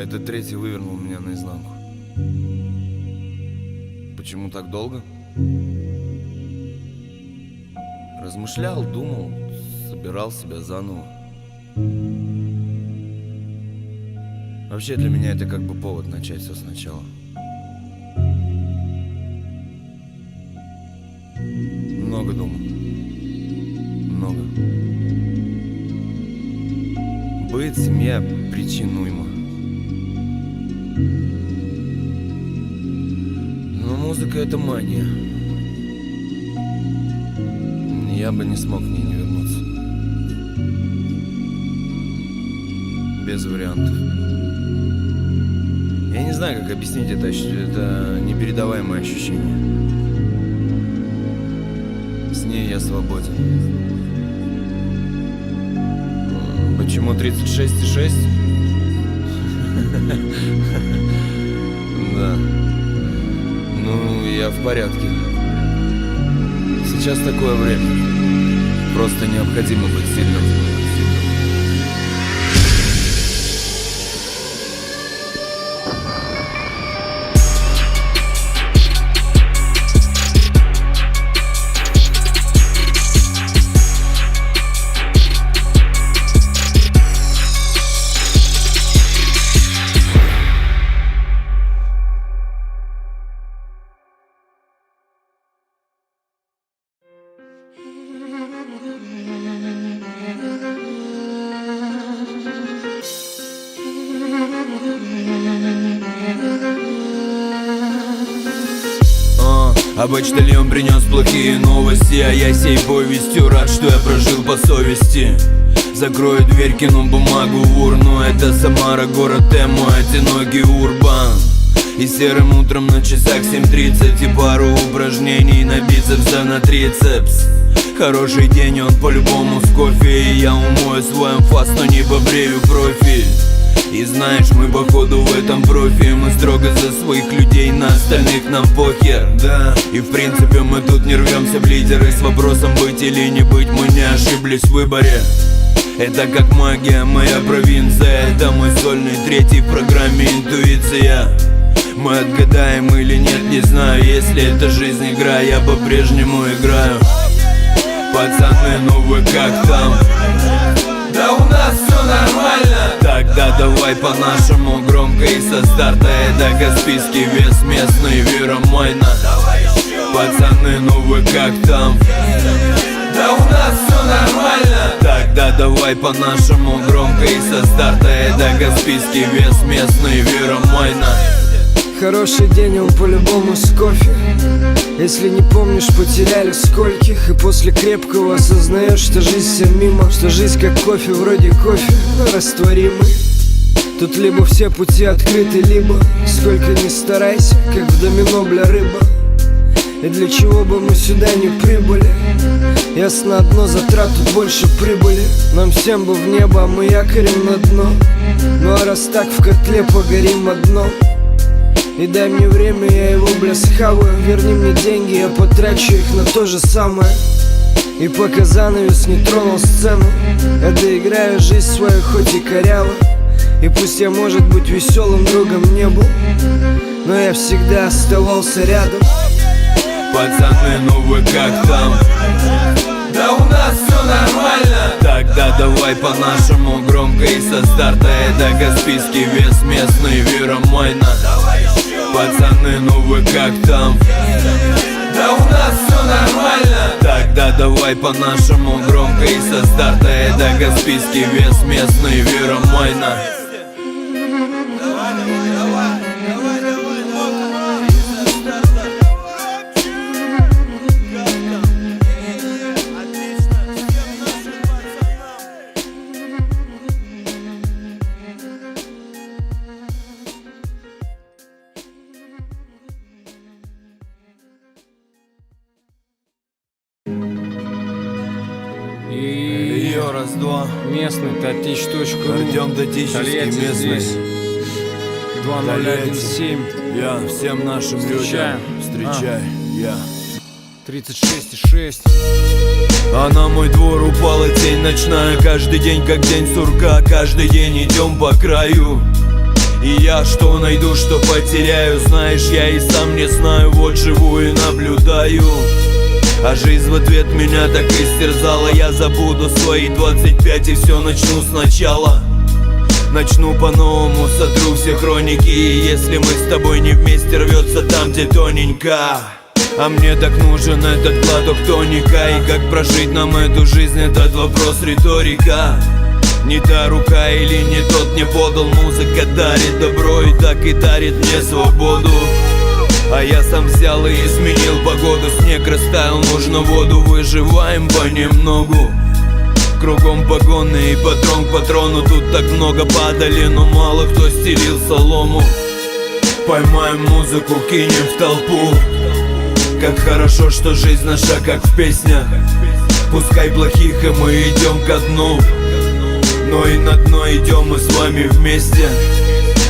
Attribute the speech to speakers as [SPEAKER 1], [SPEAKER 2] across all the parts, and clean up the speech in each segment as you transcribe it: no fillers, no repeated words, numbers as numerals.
[SPEAKER 1] Этот третий вывернул меня наизнанку. Почему так долго? Размышлял, думал, собирал себя заново. Вообще для меня это как бы повод начать все сначала. Много думал. Много. Быт, семья, причин уйма. Но музыка — это магия. Я бы не смог к ней не вернуться. Без вариантов. Я не знаю, как объяснить это непередаваемое ощущение. С ней я свободен. Почему 36,6? Да. Ну, я в порядке. Сейчас такое время. Просто необходимо быть сильным. А почтальон принес плохие новости, а я сей повестью рад, что я прожил по совести. Закрою дверь, кину бумагу в урну. Это Самара, город Эмо, одинокий урбан. И серым утром на часах 7:30 и пару упражнений на бицепс, а на трицепс. Хороший день, он по-любому с кофе. И я умою свой амфас, но не побрею профиль. И знаешь, мы походу в этом профи. Мы строго за своих людей, на остальных нам похер. Да, и в принципе мы тут не рвемся в лидеры. С вопросом быть или не быть, мы не ошиблись в выборе. Это как магия, моя провинция. Это мой сольный третий в программе «Интуиция». Мы отгадаем или нет, не знаю. Если это жизнь игра, я по-прежнему играю. Пацаны, ну вы как там? Да у нас все нормально. Тогда давай по-нашему громко и со старта. Это Каспийский вес, местный Вера Майна. Пацаны, ну вы как там? Да у нас все нормально. Тогда давай по-нашему громко и со старта. Это Каспийский вес, местный Вера Майна.
[SPEAKER 2] Хороший день, он по-любому с кофе. Если не помнишь, потеряли скольких. И после крепкого осознаешь, что жизнь вся мимо. Что жизнь как кофе, вроде кофе, но растворимый. Тут либо все пути открыты, либо сколько ни старайся, как в домино, бля, рыба. И для чего бы мы сюда не прибыли? Ясно одно, затрат тут больше прибыли. Нам всем бы в небо, а мы якорем на дно. Ну а раз так, в котле погорим одно. И дай мне время, я его, бля, схаваю. Верни мне деньги, я потрачу их на то же самое. И пока занавес не тронул сцену, я доиграю жизнь свою, хоть и коряво. И пусть я, может быть, веселым другом не был, но я всегда оставался рядом.
[SPEAKER 1] Пацаны, ну вы как там? Да у нас все нормально. Тогда давай по-нашему громко и со старта. Это Каспийский вес, местный Вера Майна. Пацаны, ну вы как там? Да у нас все нормально. Тогда давай по-нашему громко и со старта. Это Каспийский вес, местный Вера Майна. Ее раз-два.
[SPEAKER 3] Местный Татич.ру.
[SPEAKER 1] Артем Татический, местный.
[SPEAKER 3] 2017.
[SPEAKER 1] Я всем нашим людям. Встречай, я
[SPEAKER 3] 36,6.
[SPEAKER 1] А на мой двор упала тень ночная. Каждый день как день сурка. Каждый день идем по краю. И я, что найду, что потеряю. Знаешь, я и сам не знаю, вот живу и наблюдаю. А жизнь в ответ меня так истерзала. Я забуду свои 25 и все начну сначала. Начну по-новому, сотру все хроники. И если мы с тобой не вместе, рвется там, где тоненько. А мне так нужен этот глоток тоника. И как прожить нам эту жизнь, этот вопрос риторика. Не та рука или не тот мне подал. Музыка дарит добро и так и дарит мне свободу. А я сам взял и изменил погоду. Снег растаял, нужно воду. Выживаем понемногу. Кругом погоны и патрон к патрону. Тут так много падали, но мало кто стелил солому. Поймаем музыку, кинем в толпу. Как хорошо, что жизнь наша как в песнях. Пускай плохих, и мы идем ко дну. Но и на дно идем мы с вами вместе.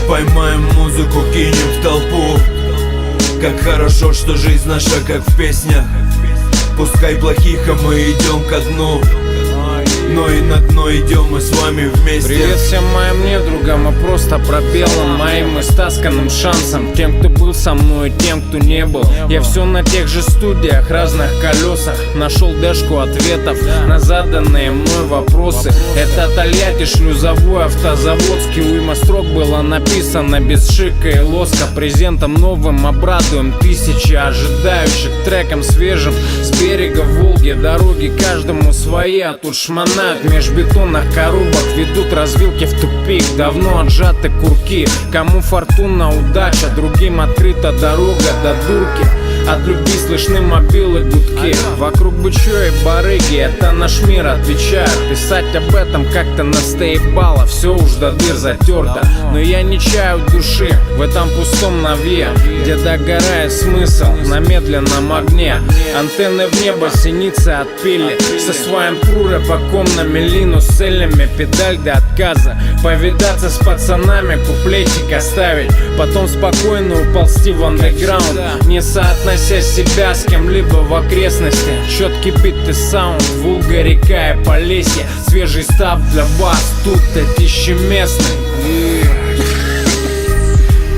[SPEAKER 1] Поймаем музыку, кинем в толпу. Как хорошо, что жизнь наша как в песнях. Пускай плохих, а мы идем ко дну. Но и на дно идем мы с вами вместе.
[SPEAKER 3] Привет всем моим недругам, и просто пробелом моим истасканным шансом. Тем, кто был со мной, и тем, кто не был. Я все на тех же студиях, разных колесах. Нашел дэшку ответов на заданные мной вопросы. Это Тольятти, шлюзовой, автозаводский. Уйма строк было написано без шика и лоска. Презентом новым обрадуем тысячи ожидающих. Треком свежим с берега Волги. Дороги каждому свои, а тут шмана межбетонных коробок ведут развилки в тупик. Давно отжаты курки. Кому фортуна, удача, другим открыта дорога до дурки. От любви слышны мобилы гудки. Вокруг бычьё и барыги, это наш мир, отвечаю. Писать об этом как-то настоебало. Все уж до дыр затерто. Но я не чаю души в этом пустом навье, где догорает смысл на медленном огне. Антенны в небо, синицы отпили. Со своим тру рэпаком на мелину, с целями педаль до отказа. Повидаться с пацанами, куплетик оставить. Потом спокойно уползти в андеграунд, не соотнося себя с кем-либо в окрестности. Четкий бит и саунд, Волга, река и Полесье. Свежий став для вас, тут татищеместный.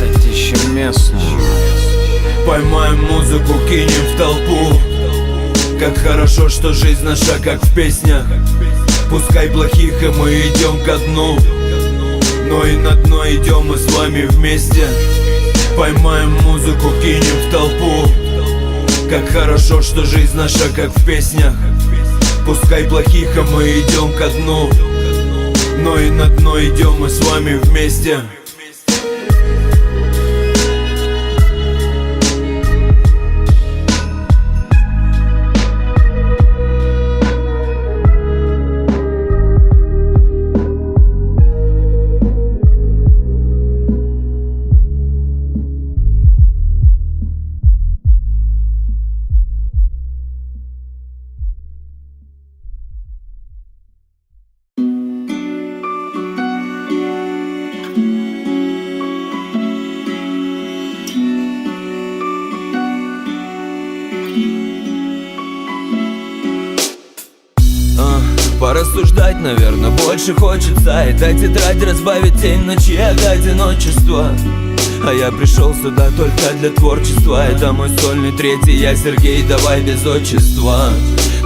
[SPEAKER 3] Татищеместный.
[SPEAKER 1] Поймаем музыку, кинем в толпу. Как хорошо, что жизнь наша как в песнях. Пускай плохих, и мы идем ко дну. Но и на дно идем мы с вами вместе. Поймаем музыку, кинем в толпу. Как хорошо, что жизнь наша как в песнях. Пускай плохих, а мы идем ко дну. Но и на дно идем мы с вами вместе. Порассуждать, наверное, больше хочется. Эта тетрадь разбавит тень ночи от одиночества. А я пришел сюда только для творчества. Это мой сольный третий, я Сергей, давай без отчества.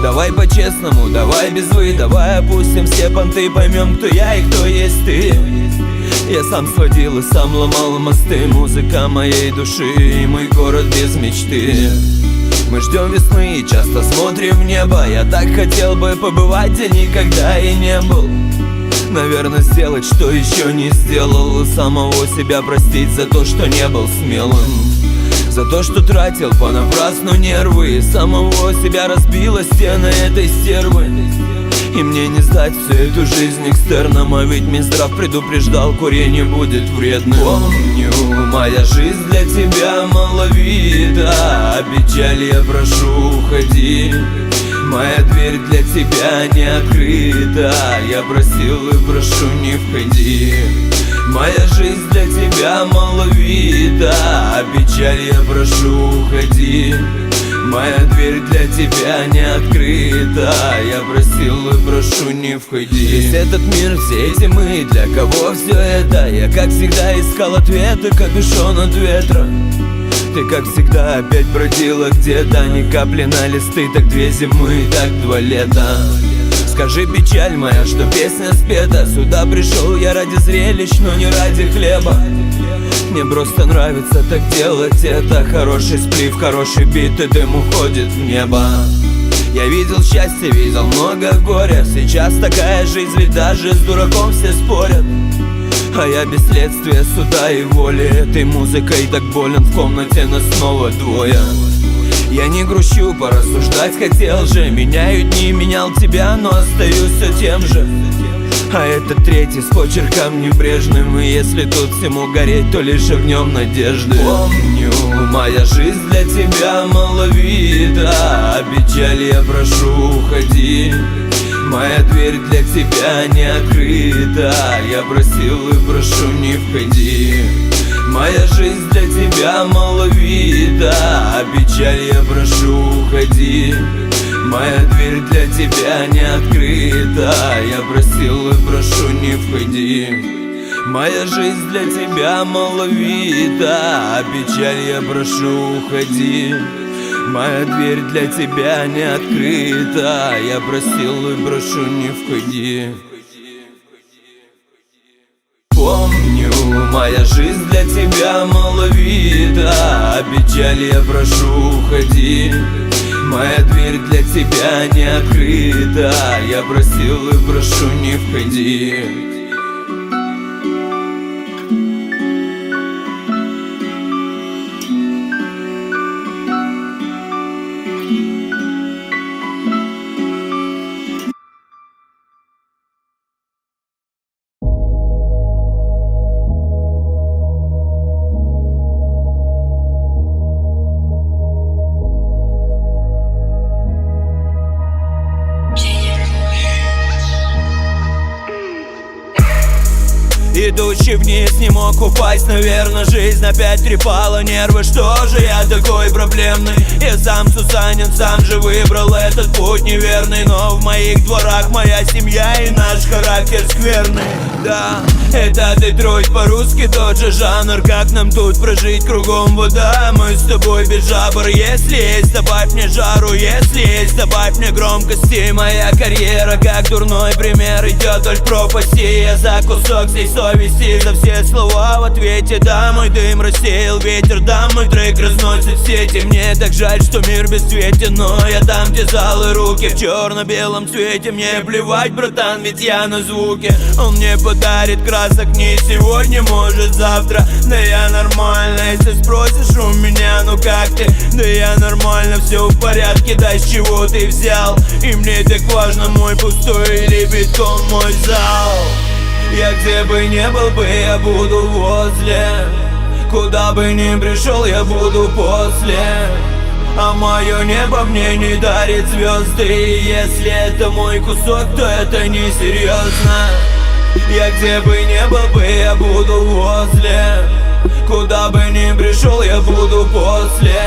[SPEAKER 1] Давай по-честному, давай без вы. Давай опустим все понты, поймем, кто я и кто есть ты. Я сам сводил и сам ломал мосты. Музыка моей души и мой город без мечты. Мы ждем весны и часто смотрим в небо. Я так хотел бы побывать, где никогда и не был. Наверное, сделать, что еще не сделал. И самого себя простить за то, что не был смелым. За то, что тратил понапрасну нервы. И самого себя разбила стены этой стервы. И мне не сдать всю эту жизнь экстерном. А ведь Минздрав предупреждал, курение будет вредным. Помню, моя жизнь для тебя маловита. А печаль я прошу, уходи. Моя дверь для тебя не открыта. Я просил и прошу, не входи. Моя жизнь для тебя маловита. А печаль я прошу, уходи. Моя дверь для тебя не открыта. Я просил и прошу, не входи. Весь этот мир, все эти мы, для кого все это? Я как всегда искал ответы, капюшон от ветра. Ты как всегда опять бродила где-то. Ни капли на листы, так 2 зимы, так 2 лета. Скажи, печаль моя, что песня спета. Сюда пришел я ради зрелищ, но не ради хлеба. Мне просто нравится так делать это. Хороший сплив, хороший бит, и дым уходит в небо. Я видел счастье, видел много горя. Сейчас такая жизнь, ведь даже с дураком все спорят. А я без следствия, суда и воли. Этой музыкой так болен, в комнате нас снова 2. Я не грущу, порассуждать хотел же. Меняю дни, менял тебя, но остаюсь все тем же. А это 3 с почерком небрежным. И если тут всему гореть, то лишь огнем надежды. Помню, моя жизнь для тебя маловита. А печали я прошу, уходи. Моя дверь для тебя не открыта. Я просил и прошу, не входи. Моя жизнь для тебя маловита. А печаль я прошу, уходи. Моя дверь для тебя не открыта. Я просил и прошу, не входи. Моя жизнь для тебя маловита. А печаль я прошу, уходи. Моя дверь для тебя не открыта. Я просил и прошу, не входи. Помню, моя жизнь для тебя маловита. А печаль я прошу, уходи. Моя дверь для тебя не открыта. Я просил и прошу, не входи. Идущий вниз не мог упасть, наверное, жизнь опять трепала нервы. Что же я такой проблемный? Я сам Сусанин, сам же выбрал этот путь неверный. Но в моих дворах моя семья и наш характер скверный. Да, это Детройт, по-русски тот же жанр. Как нам тут прожить, кругом вода. Мы с тобой без жабр. Если есть, добавь мне жару. Если есть, добавь мне громкости. Моя карьера как дурной пример идет вдоль пропасти. Я за кусок всей совести, за все слова в ответе. Да, мой дым рассеял ветер, да, мой трек разносит в сети. Мне так жаль, что мир бесцветен, но я дам тебе залы руки в черно-белом цвете. Мне плевать, братан, ведь я на звуке. Он мне подарит красок не сегодня, может завтра. Да я нормально, если спросишь у меня, ну как ты? Да я нормально, все в порядке, дай с чего ты взял. И мне так важно, мой пустой или битком мой зал. Я где бы не был бы, я буду возле. Куда бы ни пришел, я буду после. А мое небо мне не дарит звезды. И если это мой кусок, то это не серьезно. Я где бы не был бы, я буду возле. Куда бы ни пришел, я буду после.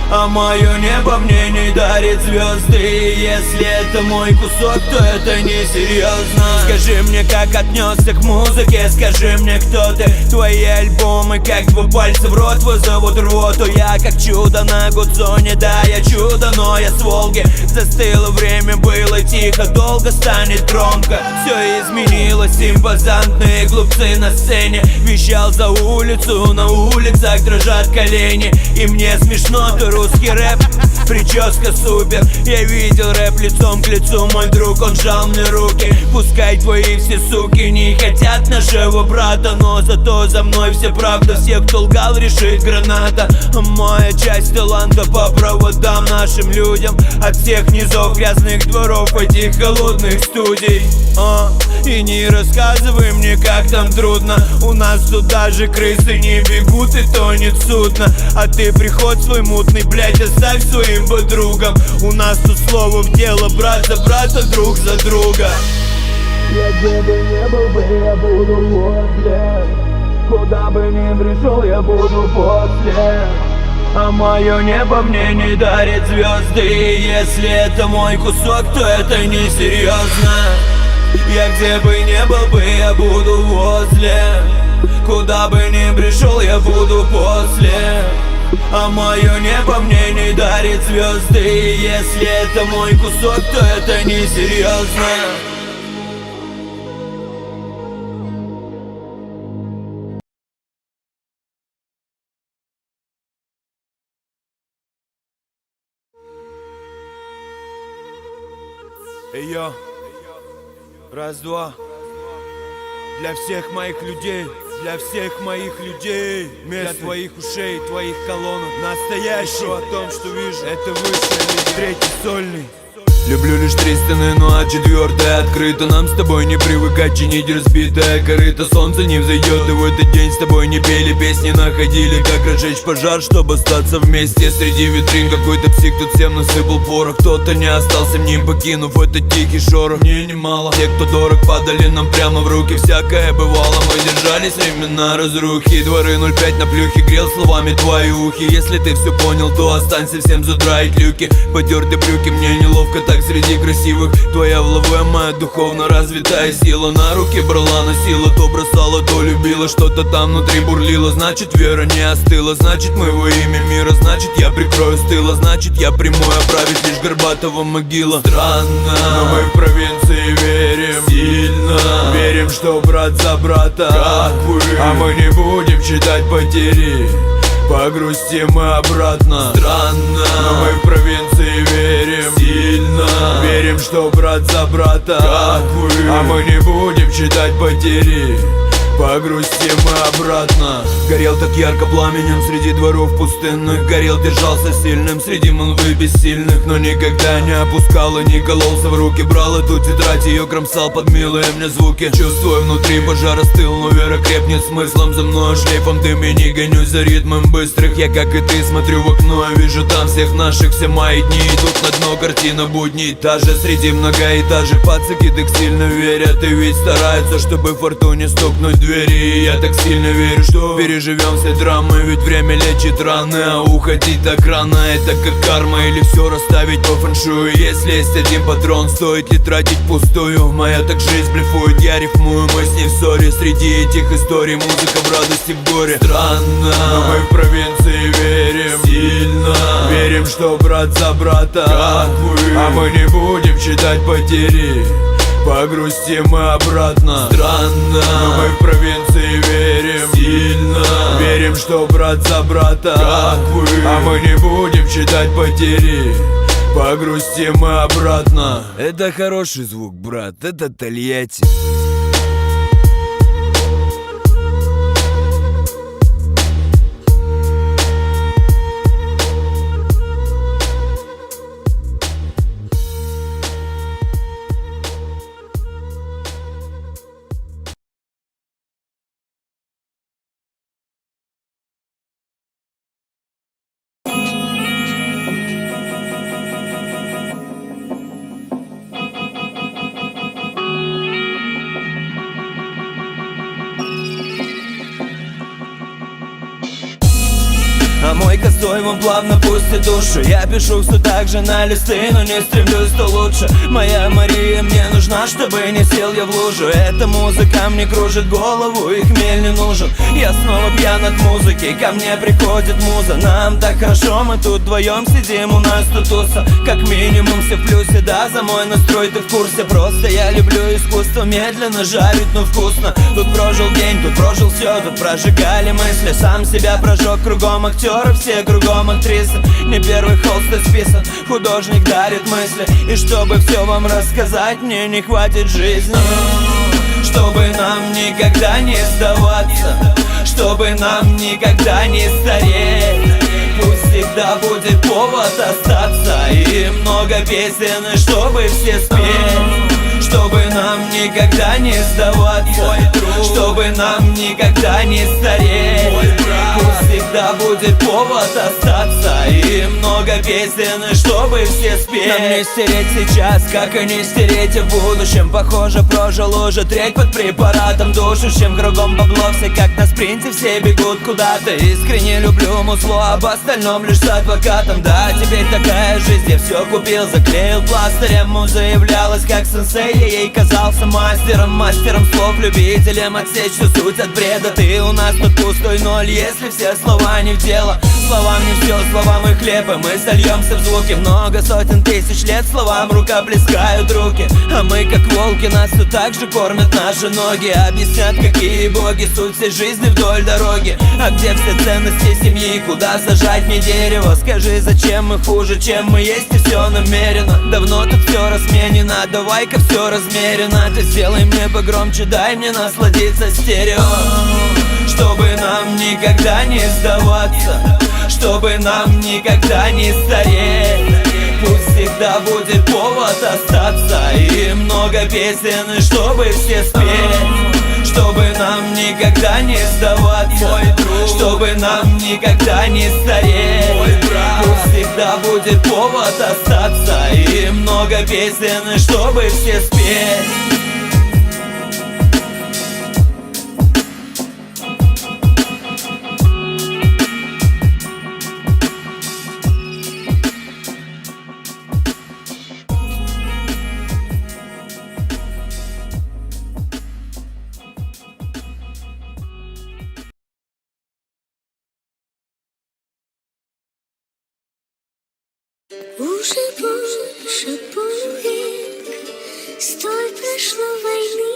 [SPEAKER 1] А мое небо мне не дарит звезды. И если это мой кусок, то это не серьезно. Скажи мне, как отнесся к музыке. Скажи мне, кто ты. Твои альбомы, как 2 пальца в рот вызовут рвоту. Я как чудо на Гудзоне. Да, я чудо, но я с Волги. Застыло время, было тихо, долго станет громко. Все изменилось, импозантные глупцы на сцене. Вещал за улицу, на улицах дрожат колени. И мне смешно, ты русский рэп, прическа супер. Я видел рэп лицом к лицу, мой друг, он жал мне руки. Пускай твои все суки не хотят нашего брата, но зато за мной вся правда. Всех, кто лгал, решит граната. Моя часть таланта по проводам нашим людям. От всех низов грязных дворов, этих голодных студий. И не рассказывай мне, как там трудно. У нас тут даже крысы не бегут и тонет судно. А ты приход свой мутный, блять, оставь своим подругам. У нас тут слово в дело, брат за брата, друг за друга. Я где бы не был бы, я буду возле. Куда бы ни пришел, я буду после. А мое небо мне не дарит звезды. И если это мой кусок, то это несерьезно. Я где бы не был бы, я буду возле. Куда бы ни пришел, я буду после. А мое небо мне не дарит звезды. И если это мой кусок, то это несерьезно. Йо, раз-два. Для всех моих людей, для всех моих людей. Для твоих ушей, твоих колонок. Настоящий о том, что вижу. Это высший, третий сольный. Люблю лишь три стены, ну а четвертая открыта. Нам с тобой не привыкать чинить разбитое корыто. Солнце не взойдет, и в этот день с тобой не пели песни. Находили, как разжечь пожар, чтобы остаться вместе. Среди витрин какой-то псих тут всем насыпал порох. Кто-то не остался ним, покинув этот тихий шорох. Мне немало, те, кто дорог, падали нам прямо в руки. Всякое бывало, мы держались времена разрухи. Дворы 05 на плюхе, грел словами твои ухи. Если ты все понял, то останься всем задраить люки. Потерты брюки, мне неловко так среди красивых. Твоя в лаве, моя духовно развитая сила. На руки брала, носила, то бросала, то любила. Что-то там внутри бурлило, значит вера не остыла. Значит мы во имя мира, значит я прикрою с тыла. Значит я приму, оправить лишь горбатого могила. Странно, но мы в провинции верим сильно. Верим, что брат за брата, как вы. А мы не будем считать потери, погрустим мы обратно. Странно, но мы в провинции верим сильно. Верим, что брат за брата, как вы. А мы не будем считать потери, погрустим мы обратно. Горел так ярко пламенем среди дворов пустынных. Горел, держался сильным среди молвы бессильных. Но никогда не опускал и не кололся в руки. Брал эту тетрадь, ее кромсал под милые мне звуки. Чувствую, внутри пожар остыл, но вера крепнет смыслом. За мной шлейфом дым и не гонюсь за ритмом быстрых. Я, как и ты, смотрю в окно, я вижу там всех наших. Все мои дни идут на дно, картина будней та же. Среди многоэтажек пацаки так сильно верят. И ведь стараются, чтобы фортуне стукнуть в двери. И я так сильно верю, что переживем все драмы. Ведь время лечит раны, а уходить так рано это как карма. Или все расставить по фэншую. Если есть один патрон, стоит ли тратить пустую? Моя так жизнь блефует, я рифмую, мы с ней в ссоре. Среди этих историй музыка в радости, в горе. Странно, но мы в провинции верим сильно. Верим, что брат за брата, как вы. А мы не будем считать потери, погрустим мы обратно. Странно, но мы в провинции верим сильно. Верим, что брат за брата, как вы. А мы не будем считать потери, погрустим мы обратно. Это хороший звук, брат, это Тольятти. А мой косой вам плавно пустит душу. Я пишу все так же на листы, но не стремлюсь, то лучше. Моя Мария мне нужна, чтобы не сел я в лужу. Эта музыка мне кружит голову, и хмель не нужен. Я снова пьян от музыки, ко мне приходит муза. Нам так хорошо, мы тут вдвоем сидим, у нас тут туса. Как минимум все в плюсе, да, за мой настрой ты в курсе. Просто я люблю искусство, медленно жарить, но вкусно. Тут прожил день, тут прожил все, тут прожигали мысли. Сам себя прожег, кругом актеры, все кругом актрисы. Не первый холст списан, художник дарит мысли. И чтобы все вам рассказать, мне не хватит жизни. Чтобы нам никогда не сдаваться, чтобы нам никогда не стареть. Пусть всегда будет повод остаться, и много песен, и чтобы все спеть. Чтобы нам никогда не сдаваться, чтобы нам никогда не стареть. Пусть всегда всегда будет повод остаться. И много песен, и чтобы все спеть. Нам не стереть сейчас, как и не стереть в будущем. Похоже, прожил уже треть под препаратом душащим. Кругом бабло, все как на спринте, все бегут куда-то. Искренне люблю музло, об остальном лишь с адвокатом. Да, теперь такая жизнь, я все купил, заклеил пластырем. Муза являлась как сенсей, я ей казался мастером. Мастером слов, любителем отсечь всю суть от бреда. Ты у нас тут пустой ноль, если все слова не в дело. Словам не все, словам и хлеб, и мы сольемся в звуки. Много сотен тысяч лет словам рукоплескают руки. А мы как волки, нас все так же кормят наши ноги. Объяснят, какие боги, суть всей жизни вдоль дороги. А где все ценности семьи, куда сажать мне дерево? Скажи, зачем мы хуже, чем мы есть, и все намеренно. Давно тут все разменено, давай-ка все размеренно. Ты сделай мне погромче, дай мне насладиться стерео. Чтобы нам никогда не сдаваться, чтобы нам никогда не стареть. Пусть всегда будет повод остаться, и много песен, и чтобы все спеть. Чтобы нам никогда не сдаваться, мой друг, чтобы нам никогда не стареть, мой брат. Пусть всегда будет повод остаться, и много песен, и чтобы все спеть.
[SPEAKER 4] Уже больше полувека с той прошло войны,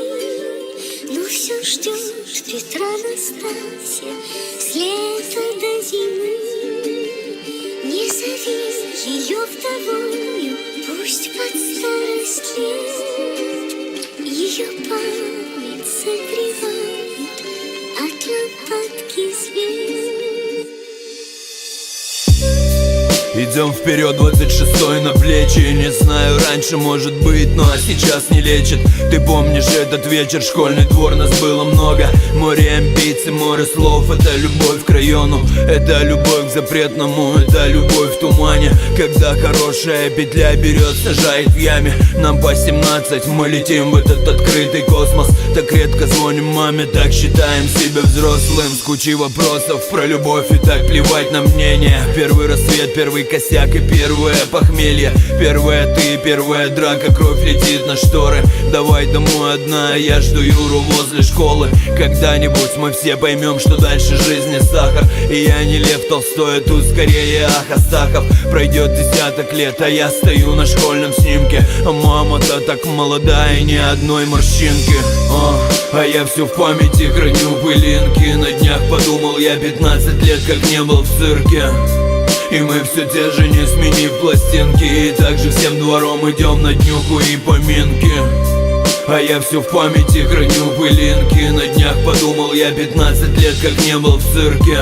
[SPEAKER 4] но все ждет Петра Настасья с лета до зимы. Не зови ее вдовою, пусть под старость лет ее память согревает от лампадки звезд.
[SPEAKER 1] Идем вперед, 26-й на плечи. Не знаю, раньше может быть, но сейчас не лечит. Ты помнишь этот вечер, школьный двор, нас было много. Море амбиций, море слов, это любовь к району. Это любовь к запретному, это любовь в тумане. Когда хорошая петля берет, сажает в яме. Нам по 17, мы летим в этот открытый космос. Так редко звоним маме, так считаем себя взрослым. С кучей вопросов про любовь и так плевать на мнение. Первый рассвет, первый косяк и первое похмелье. Первая ты, первая драка, кровь летит на шторы. Давай домой одна, я жду Юру возле школы. Когда-нибудь мы все поймем, что дальше жизни сахар. И я не Лев Толстой, а тут скорее Астахов. Пройдет десяток лет, а я стою на школьном снимке. А мама-то так молодая, ни одной морщинки. А я все в памяти храню пылинки. На днях подумал, я 15 лет как не был в цирке. И мы все те же, не сменив пластинки. И также всем двором идем на днюху и поминки. А я все в памяти храню пылинки. На днях подумал, я 15 лет как не был в цирке.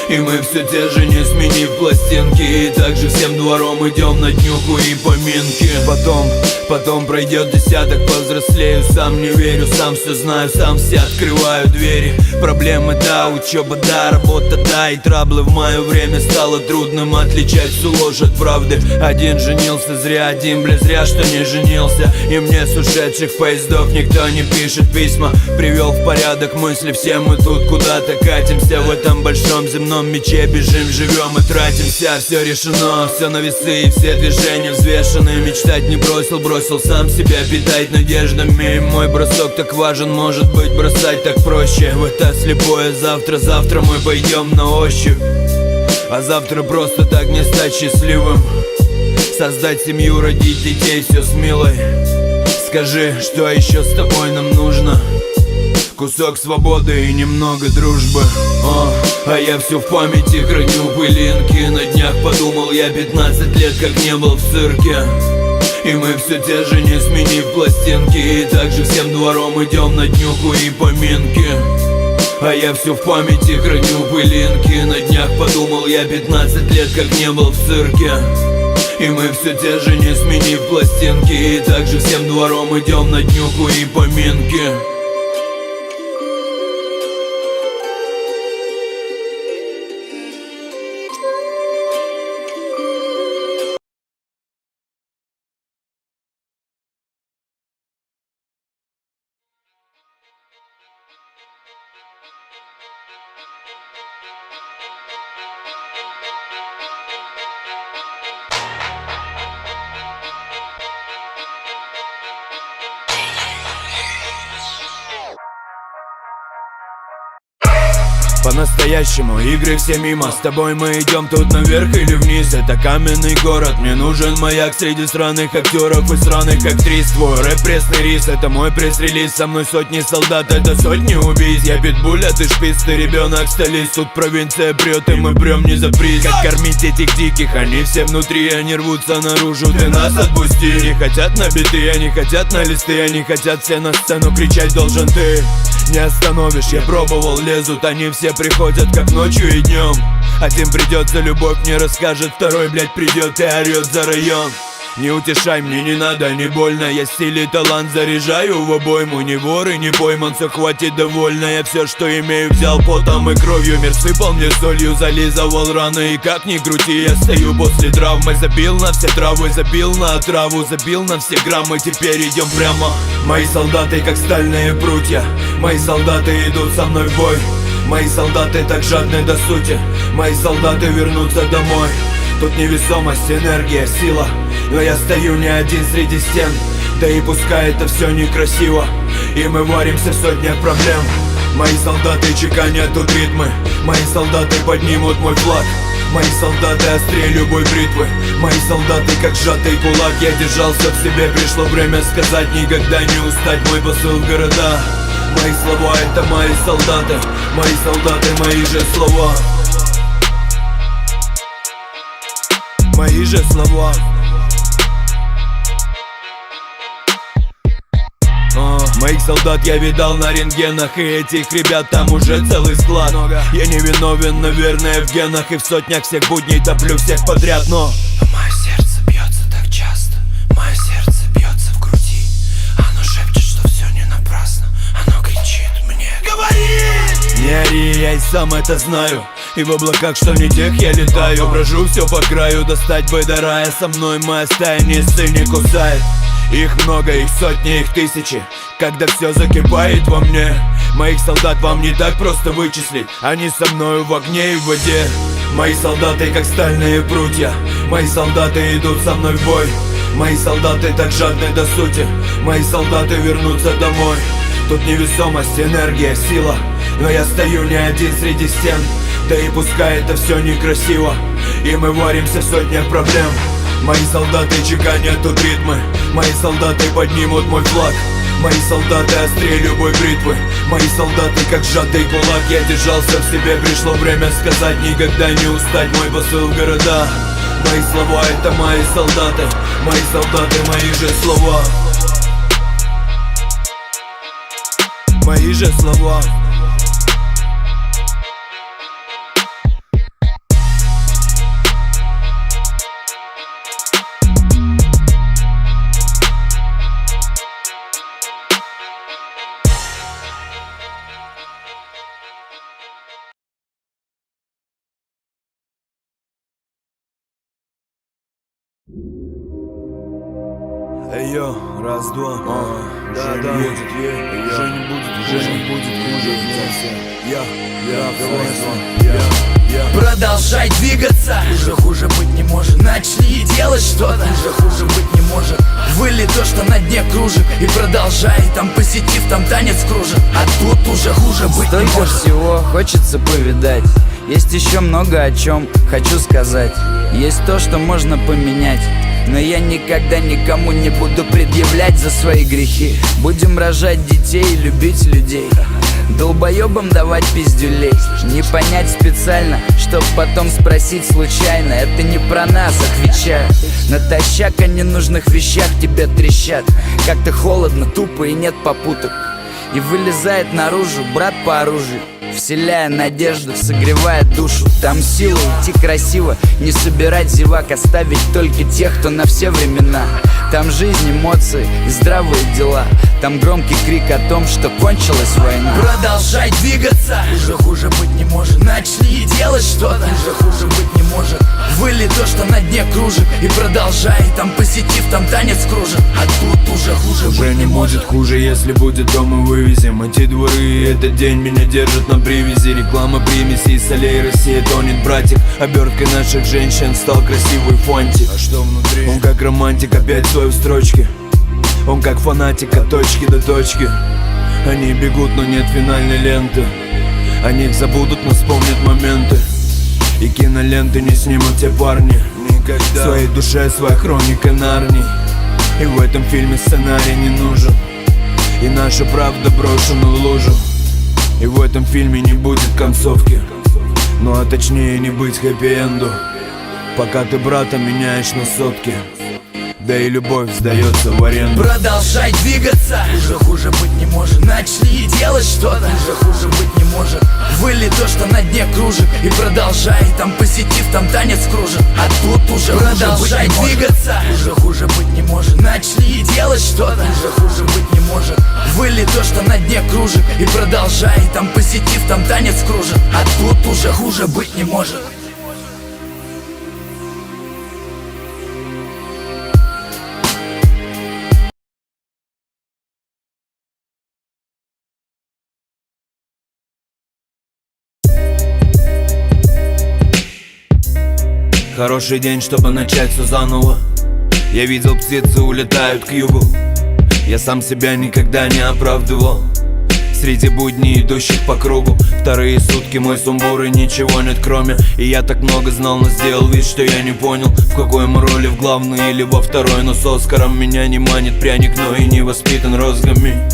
[SPEAKER 1] И мы все те же, не сменив пластинки. И также всем двором идем на днюху и поминки. Потом пройдет десяток, повзрослею. Сам не верю, сам все знаю, сам все открываю двери. Проблемы да, учеба да, работа да. И траблы в мое время стало трудным отличать всю ложь от правды. Один женился зря, один зря, что не женился. И мне с ушедших поездов никто не пишет письма. Привел в порядок мысли, все мы тут куда-то катимся. В этом большом земном мече бежим, живем и тратимся. Все решено, все на весы и все движения взвешены. Мечтать не бросил, бросил сам себя питать надеждами. И мой бросок так важен, может быть бросать так проще. В это слепое завтра мы пойдем на ощупь. А завтра просто так не стать счастливым. Создать семью, родить детей, все с милой. Скажи, что еще с тобой нам нужно? Кусок свободы и немного дружбы. А я все в памяти храню пылинки. На днях подумал, я 15 лет как не был в цирке. И мы все те же, не сменив пластинки. И также всем двором идем на днюху и поминки. А я все в памяти храню пылинки. На днях подумал, я 15 лет как не был в цирке. И мы все те же, не сменив пластинки. И также всем двором идем на днюху и поминки. по-настоящему игры все мимо. С тобой мы идем тут наверх или вниз. Это каменный город, мне нужен маяк среди сраных актеров и сраных актрис. Твой рэп пресный рис, это мой пресс-релиз. Со мной сотни солдат, это сотни убийц. Я питбуль, а ты шпиц, ты ребенок столиц. Тут провинция прет, и мы прем не за приз. Как кормить этих диких, они все внутри, они рвутся наружу, ты нас отпусти. Не хотят на биты, они хотят на листы, они хотят все на сцену, кричать должен ты. Не остановишь, я пробовал, лезут, они все приходят как ночью и днем. Один придет за любовь, мне расскажет, второй, блядь, придет и орет за район. Не утешай, мне не надо, не больно. Я стиль и талант заряжаю в обойму. Не вор и не пойман, все хватит довольно. Я все, что имею, взял потом и кровью. Мир сыпал мне солью, зализывал раны. И как ни крути, я стою после травмы. Забил на все травы, забил на отраву, забил на все граммы, теперь идем прямо. Мои солдаты как стальные прутья, мои солдаты идут со мной в бой. Мои солдаты так жадны до сути, мои солдаты вернутся домой. Тут невесомость, энергия, сила, но я стою не один среди стен. Да и пускай это все некрасиво, и мы варимся в сотнях проблем. Мои солдаты чеканят тут ритмы, мои солдаты поднимут мой флаг. Мои солдаты острее любой бритвы, мои солдаты как сжатый кулак. Я держался в себе, пришло время сказать, никогда не устать, мой посыл в города. Мои слова это мои солдаты, мои же слова. Мои же слова. Моих солдат я видал на рентгенах, и этих ребят там уже целый склад. Я не виновен, наверное, в генах, и в сотнях всех будней топлю всех подряд, но
[SPEAKER 5] мое сердце бьется так часто, мое сердце бьется в груди. Оно шепчет, что все не напрасно, оно кричит мне: говори!
[SPEAKER 1] Не ори, я и сам это знаю. И в облаках, что не тех, я летаю. Брожу все по краю, достать бы до рая. Со мной моя стая не сы, не кусает. Их много, их сотни, их тысячи. Когда все закипает во мне, моих солдат вам не так просто вычислить. Они со мною в огне и в воде. Мои солдаты как стальные прутья, мои солдаты идут со мной в бой. Мои солдаты так жадны до сути, мои солдаты вернутся домой. Тут невесомость, энергия, сила, но я стою не один среди стен. Да и пускай это все некрасиво, и мы варимся в сотнях проблем. Мои солдаты чеканят тут ритмы, мои солдаты поднимут мой флаг. Мои солдаты острее любой бритвы, мои солдаты как сжатый кулак. Я держался в себе, пришло время сказать, никогда не устать, мой посыл в города. Мои слова это мои солдаты, мои же слова. Мои же слова. Йо, раз, два, да, да, уже не будет хуже.
[SPEAKER 5] Продолжай двигаться, хуже быть не может. Начни делать что-то, хуже быть не может. Выли то, что на дне кружит, и продолжай, там позитив, там танец кружит. А тут уже хуже быть не может.
[SPEAKER 6] Столько всего хочется повидать, есть еще много о чем хочу сказать. Есть то, что можно поменять, но я никогда никому не буду предъявлять за свои грехи. Будем рожать детей и любить людей, долбоебам давать пиздюлей. Не понять специально, чтоб потом спросить случайно. Это не про нас, отвечаю. Натощак о ненужных вещах тебя трещат. Как-то холодно, тупо и нет попуток. И вылезает наружу брат по оружию, вселяя надежду, согревая душу. Там сила идти красиво, не собирать зевак, оставить только тех, кто на все времена. Там жизнь, эмоции и здравые дела. Там громкий крик о том, что кончилась война.
[SPEAKER 5] Продолжай двигаться, уже хуже быть не может. Начни делать что-то, уже хуже быть не может. Выли то, что на дне кружит, и продолжай, там позитив, там танец кружит. А тут уже хуже
[SPEAKER 1] уже
[SPEAKER 5] быть не может.
[SPEAKER 1] Хуже, если будет дома вывезем. Эти дворы, этот день меня держат на привязи. Реклама примесей, солей, Россия тонет, братьев. Оберткой наших женщин стал красивый фантик. А что внутри? Он как романтик, опять свой в строчке. Он как фанатик от точки до точки. Они бегут, но нет финальной ленты. О них забудут, но вспомнят моменты. И киноленты не снимут те парни никогда. В своей душе своя хроника Нарнии. И в этом фильме сценарий не нужен. И наша правда брошена в лужу. И в этом фильме не будет концовки. Ну а точнее не быть хэппи-энду. Пока ты брата меняешь на сотки. Да и любовь сдается в аренду.
[SPEAKER 5] Продолжай двигаться, уже хуже быть не может. Начни делать что-то, уже хуже быть не может. Вылей то, что на дне кружит, и продолжай. Там позитив, там танец кружит. А тут уже продолжай двигаться, уже хуже быть не может. Начни делать что-то, уже хуже быть не может. Вылей то, что на дне кружит, и продолжай. Там позитив, там танец кружит. А тут уже хуже быть не может.
[SPEAKER 1] Хороший день, чтобы начать все заново. Я видел, птицы улетают к югу. Я сам себя никогда не оправдывал. Среди будней, идущих по кругу. Вторые сутки мой сумбур и ничего нет кроме. И я так много знал, но сделал вид, что я не понял, в какой мы роли, в главной или во второй. Но с Оскаром меня не манит пряник, но и не воспитан розгами.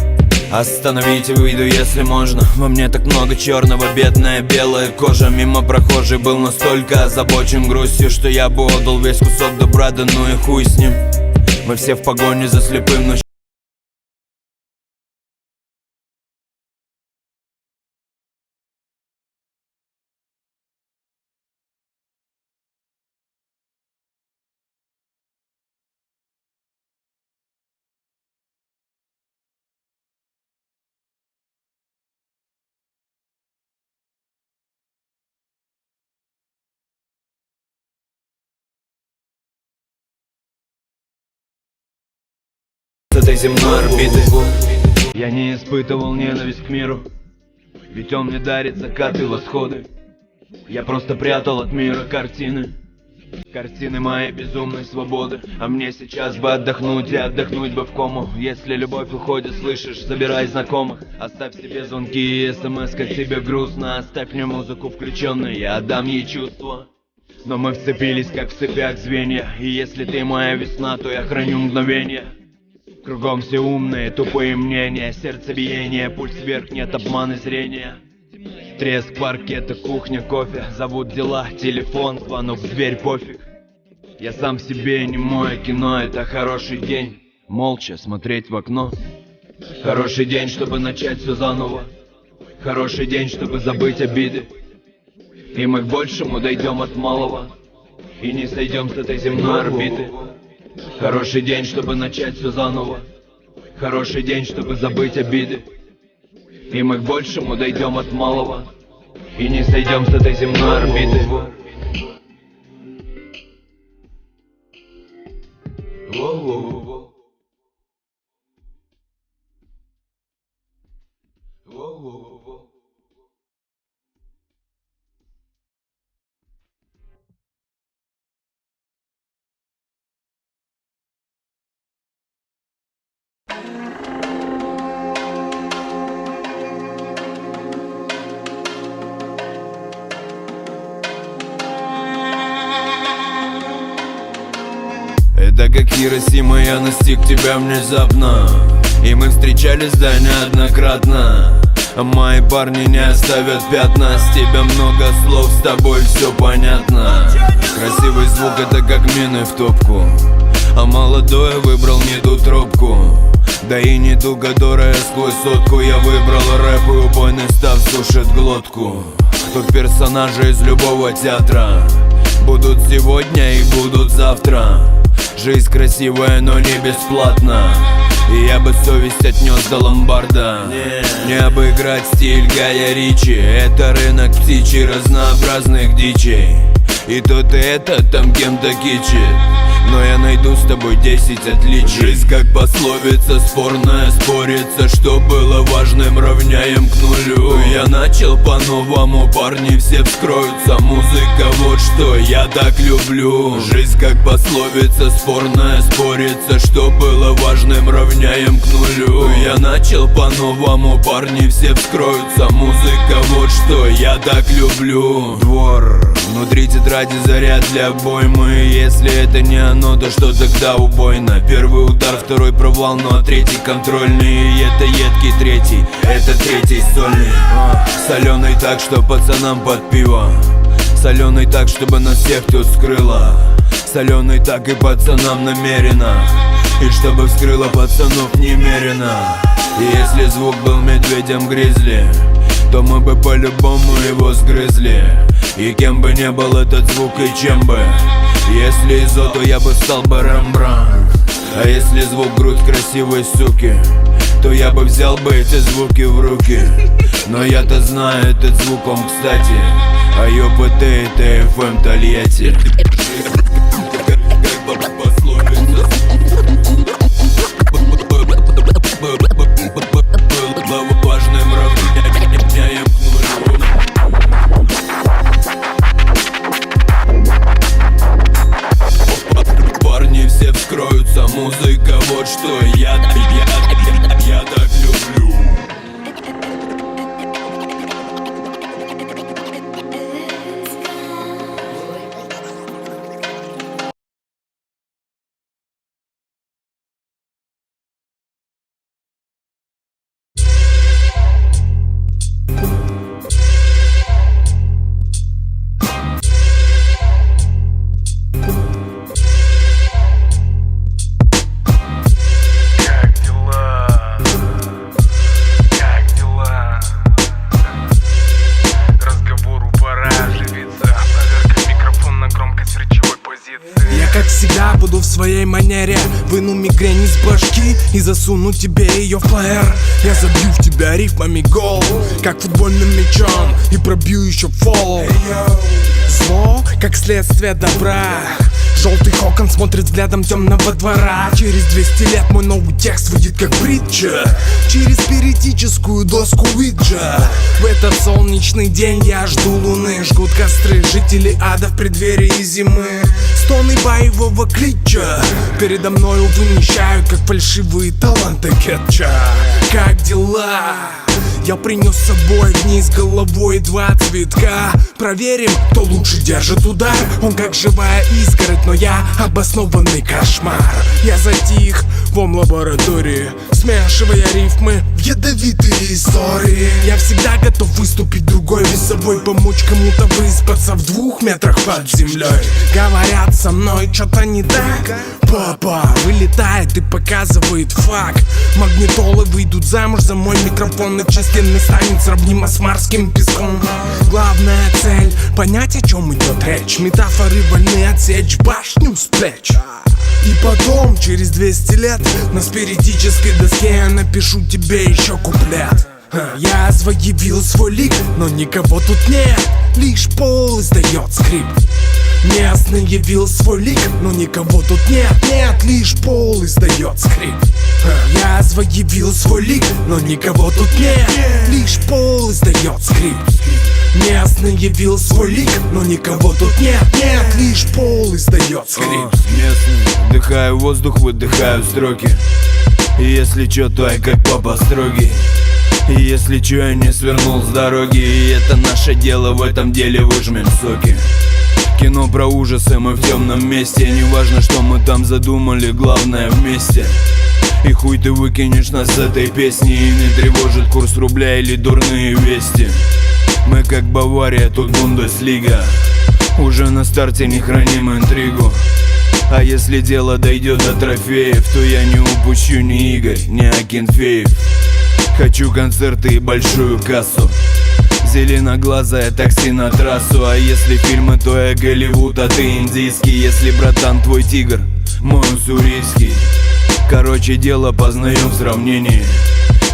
[SPEAKER 1] Остановите, выйду, если можно. Во мне так много черного, бедная белая кожа. Мимо прохожий был настолько озабочен грустью, что я бы отдал весь кусок добра, да ну и хуй с ним. Мы все в погоне за слепым, но с этой земной орбиты я не испытывал ненависть к миру, ведь он мне дарит закаты и восходы. Я просто прятал от мира картины, картины моей безумной свободы. А мне сейчас бы отдохнуть и отдохнуть бы в кому. Если любовь уходит, слышишь, забирай знакомых. Оставь себе звонки и смс, как тебе грустно. Оставь мне музыку включенной, я отдам ей чувства. Но мы вцепились, как в цепях звенья. И если ты моя весна, то я храню мгновенья. Кругом все умные, тупые мнения, сердцебиение, пульс вверх, нет обмана зрения. Треск паркета, кухня, кофе, зовут дела, телефон, звонок в дверь, пофиг. Я сам себе не мое кино, это хороший день, молча смотреть в окно. Хороший день, чтобы начать все заново. Хороший день, чтобы забыть обиды. И мы к большему дойдем от малого. И не сойдем с этой земной орбиты. Хороший день, чтобы начать все заново. Хороший день, чтобы забыть обиды. И мы к большему дойдем от малого. И не сойдем с этой земной орбиты. Это как Хиросима, я настиг тебя внезапно. И мы встречались, да, неоднократно. А мои парни не оставят пятна. С тебя много слов, с тобой все понятно. Красивый звук, это как мины в топку. А молодой выбрал не ту трубку. Да и не ту, которая сквозь сотку. Я выбрал рэп, и убойный став сушит глотку. Тут персонажи из любого театра будут сегодня и будут завтра. Жизнь красивая, но не бесплатна. И я бы совесть отнес до ломбарда. Не обыграть стиль Гая Ричи. Это рынок птичий, разнообразных дичей. И то ты это там кем-то кичит, но я найду с тобой 10 отличий. Жизнь как пословица спорная, спорится, что было важным, равняем к нулю. Я начал по-новому, парни все вскроются. Музыка, вот что я так люблю. Жизнь как пословица спорная, спорится, что было важным, равняем к нулю. Я начал по-новому, парни все вскроются. Музыка, вот что я так люблю. Двор, внутри тетради заряд для обоймы. Если это не оно, то что тогда убойно? Первый удар, второй провал, ну а третий контрольный. И это едкий третий, это третий сольный. Соленый так, что пацанам под пиво. Соленый так, чтобы нас всех тут скрыло. Соленый так и пацанам намеренно. И чтобы вскрыло пацанов немерено. И если звук был медведем гризли, то мы бы по-любому его сгрызли. И кем бы не был этот звук и чем бы, если изо, то я бы стал бы Рембрандт. А если звук грудь красивой суки, то я бы взял бы эти звуки в руки. Но я-то знаю этот звук, он кстати, а ЮПТ это FM Тольятти. Важным равняем к нулю. Парни все вскроются, музыка, вот что я так люблю.
[SPEAKER 7] Как всегда буду в своей манере, выну мигрень из башки и засуну тебе ее в плеер. Я забью в тебя рифмами гол, как футбольным мячом, и пробью еще фол. Зло, как следствие добра. Желтый кокон смотрит взглядом темного двора. Через 200 лет мой новый текст выйдет как притча через спиритическую доску Уиджа. В этот солнечный день я жду луны. Жгут костры жители ада в преддверии зимы. Стоны боевого клича передо мною вымещают, как фальшивые таланты кетча. Как дела? Я принес с собой вниз головой 2 цветка. Проверим, кто лучше держит удар. Он как живая изгородь, но я обоснованный кошмар. Я затих в лаборатории, смешивая рифмы в ядовитые истории. Я всегда готов выступить другой весовой, помочь кому-то выспаться в 2 метрах под землей. Говорят со мной, что-то не так. Папа вылетает и показывает факт. Магнитолы выйдут замуж за мой микрофон, и численный станет сравнимо с марским песком. Главная цель — понять, о чем идет речь. Метафоры вольны отсечь башню с плеч. И потом, через 200 лет, на спиритической доске я напишу тебе еще куплет. Я заявил свой лик, но никого тут нет. Лишь пол издает скрип. Местный явил свой лик, но никого тут нет. Нет, лишь пол издает скрип. Я заявил свой лик, но никого тут нет. Лишь пол издает скрип. Местный явил свой лик, но никого тут нет. Нет, лишь пол издает скрип.
[SPEAKER 1] Местный, вдыхаю воздух, выдыхаю строки. И если чё, то я как папа строгий. И если чё, я не свернул с дороги. И это наше дело, в этом деле выжмем соки. Кино про ужасы, мы в темном месте. Не важно, что мы там задумали, главное вместе. И хуй ты выкинешь нас с этой песни. И не тревожит курс рубля или дурные вести. Мы как Бавария, тут Бундеслига. Уже на старте не храним интригу. А если дело дойдет до трофеев, то я не упущу ни Игорь, ни Акинфеев. Хочу концерты и большую кассу. Зеленоглазое такси на трассу. А если фильмы, то я Голливуд, а ты индийский. Если, братан, твой тигр, мой уссурийский. Короче, дело познаем в сравнении.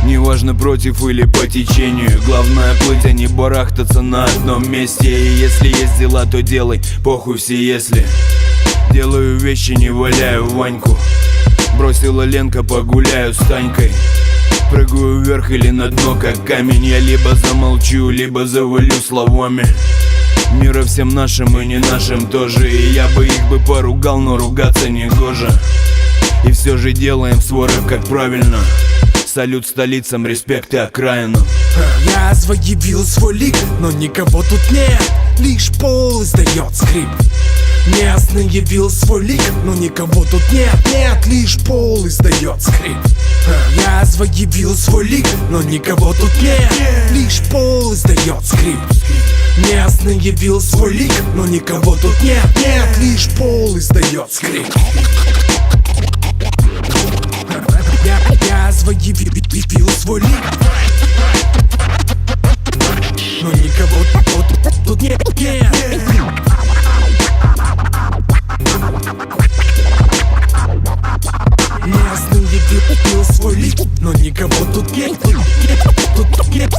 [SPEAKER 1] Неважно, против или по течению. Главное плыть, а не барахтаться на одном месте. И если есть дела, то делай, похуй все если. Делаю вещи, не валяю Ваньку. Бросила Ленка, погуляю с Танькой. Прыгаю вверх или на дно, как камень. Я либо замолчу, либо завалю словами. Мира всем нашим и не нашим тоже. И я бы их бы поругал, но ругаться не гоже. И все же делаем свой рэп как правильно. Салют столицам, респект и окраинам.
[SPEAKER 7] Я заявил свой лик, но никого тут нет. Лишь пол издает скрип. Местный явил свой лик, но никого тут нет. Нет, лишь пол издает скрип. Я заявил свой лик, но никого тут нет. Лишь пол издает скрип. Местный явил свой лик, но никого тут нет. Нет, лишь пол издает скрип. Я заявил свой лик, но никого тут нет. Местный явил свой лик, но никого тут нет. Тут нет.